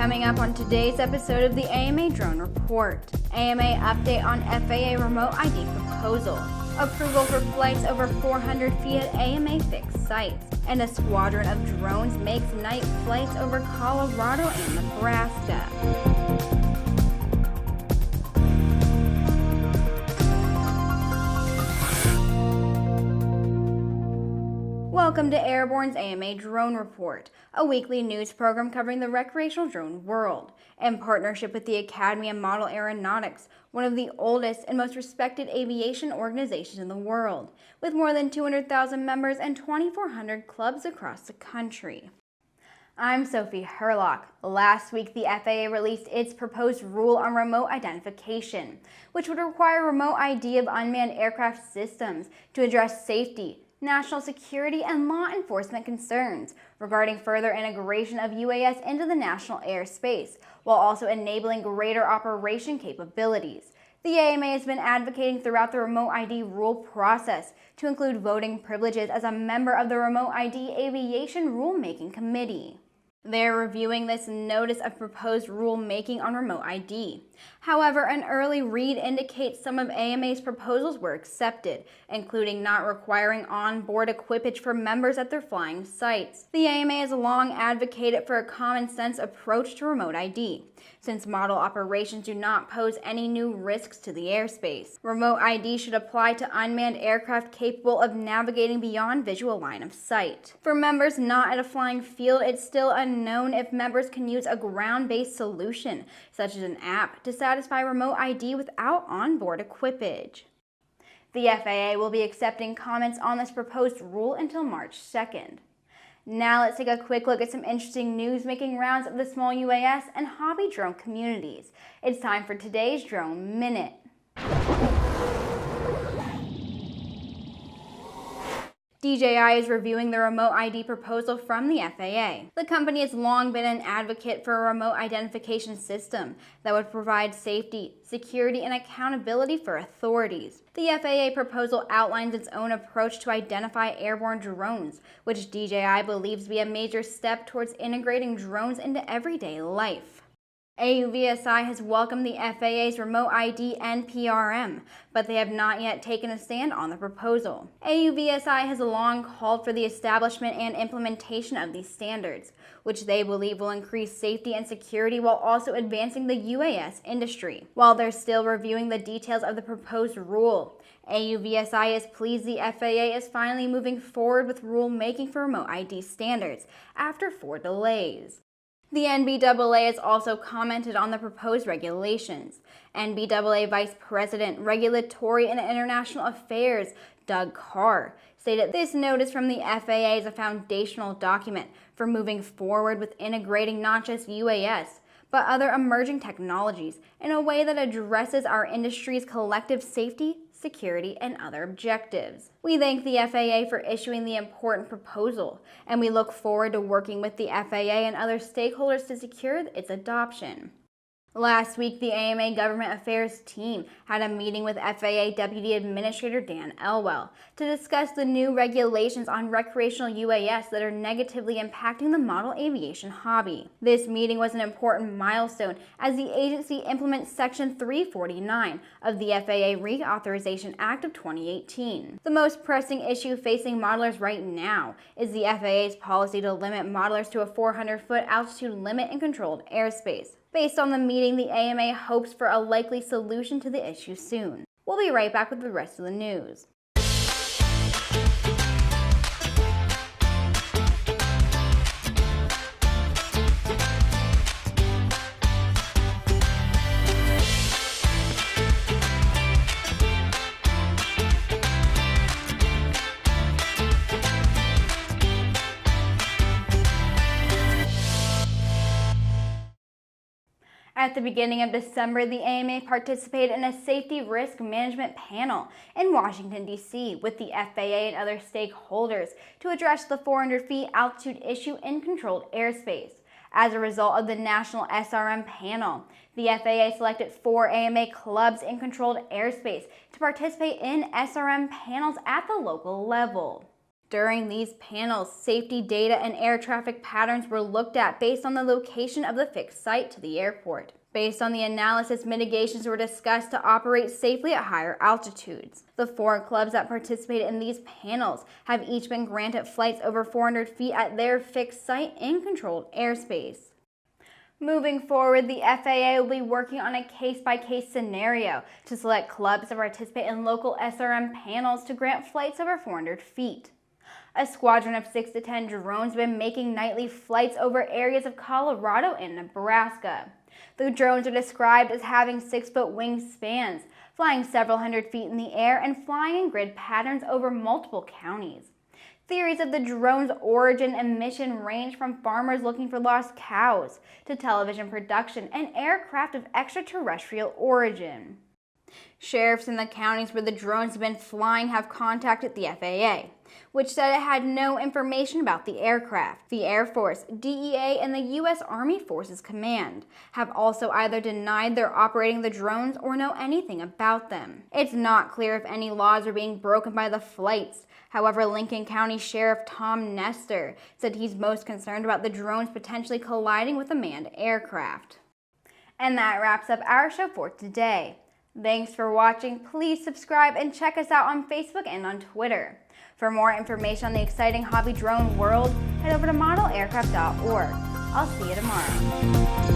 Coming up on today's episode of the AMA Drone Report. AMA update on FAA remote ID proposal. Approval for flights over 400 feet at AMA fixed sites. And a squadron of drones makes night flights over Colorado and Nebraska. Welcome to Airborne's AMA Drone Report, a weekly news program covering the recreational drone world, in partnership with the Academy of Model Aeronautics, one of the oldest and most respected aviation organizations in the world, with more than 200,000 members and 2,400 clubs across the country. I'm Sophie Herlock. Last week, the FAA released its proposed rule on remote identification, which would require remote ID of unmanned aircraft systems to address safety, national security, and law enforcement concerns regarding further integration of UAS into the national airspace, while also enabling greater operation capabilities. The AMA has been advocating throughout the remote ID rule process to include voting privileges as a member of the Remote ID Aviation Rulemaking Committee. They're reviewing this notice of proposed rulemaking on remote ID. However, an early read indicates some of AMA's proposals were accepted, including not requiring on-board equipage for members at their flying sites. The AMA has long advocated for a common-sense approach to remote ID, since model operations do not pose any new risks to the airspace. Remote ID should apply to unmanned aircraft capable of navigating beyond visual line of sight. For members not at a flying field, it's still unknown if members can use a ground-based solution, such as an app, to satisfy remote ID without onboard equipage. The FAA will be accepting comments on this proposed rule until March 2nd. Now let's take a quick look at some interesting news making rounds of the small UAS and hobby drone communities. It's time for today's Drone Minute. DJI is reviewing the remote ID proposal from the FAA. The company has long been an advocate for a remote identification system that would provide safety, security, and accountability for authorities. The FAA proposal outlines its own approach to identify airborne drones, which DJI believes to be a major step towards integrating drones into everyday life. AUVSI has welcomed the FAA's Remote ID NPRM, but they have not yet taken a stand on the proposal. AUVSI has long called for the establishment and implementation of these standards, which they believe will increase safety and security while also advancing the UAS industry. While they're still reviewing the details of the proposed rule, AUVSI is pleased the FAA is finally moving forward with rulemaking for remote ID standards after 4 delays. The NBAA has also commented on the proposed regulations. NBAA Vice President, Regulatory and International Affairs, Doug Carr, stated this notice from the FAA is a foundational document for moving forward with integrating not just UAS, but other emerging technologies in a way that addresses our industry's collective safety, security, and other objectives. We thank the FAA for issuing the important proposal, and we look forward to working with the FAA and other stakeholders to secure its adoption. Last week, the AMA Government Affairs team had a meeting with FAA Deputy Administrator Dan Elwell to discuss the new regulations on recreational UAS that are negatively impacting the model aviation hobby. This meeting was an important milestone as the agency implements Section 349 of the FAA Reauthorization Act of 2018. The most pressing issue facing modelers right now is the FAA's policy to limit modelers to a 400-foot altitude limit in controlled airspace. Based on the meeting, the AMA hopes for a likely solution to the issue soon. We'll be right back with the rest of the news. At the beginning of December, the AMA participated in a safety risk management panel in Washington, D.C. with the FAA and other stakeholders to address the 400 feet altitude issue in controlled airspace. As a result of the national SRM panel, the FAA selected 4 AMA clubs in controlled airspace to participate in SRM panels at the local level. During these panels, safety data and air traffic patterns were looked at based on the location of the fixed site to the airport. Based on the analysis, mitigations were discussed to operate safely at higher altitudes. The 4 clubs that participated in these panels have each been granted flights over 400 feet at their fixed site in controlled airspace. Moving forward, the FAA will be working on a case-by-case scenario to select clubs to participate in local SRM panels to grant flights over 400 feet. A squadron of 6 to 10 drones have been making nightly flights over areas of Colorado and Nebraska. The drones are described as having 6-foot wingspans, flying several hundred feet in the air and flying in grid patterns over multiple counties. Theories of the drone's origin and mission range from farmers looking for lost cows to television production and aircraft of extraterrestrial origin. Sheriffs in the counties where the drones have been flying have contacted the FAA, which said it had no information about the aircraft. The Air Force, DEA, and the U.S. Army Forces Command have also either denied they're operating the drones or know anything about them. It's not clear if any laws are being broken by the flights. However, Lincoln County Sheriff Tom Nestor said he's most concerned about the drones potentially colliding with a manned aircraft. And that wraps up our show for today. Thanks for watching. Please subscribe and check us out on Facebook and on Twitter. For more information on the exciting hobby drone world, head over to modelaircraft.org. I'll see you tomorrow.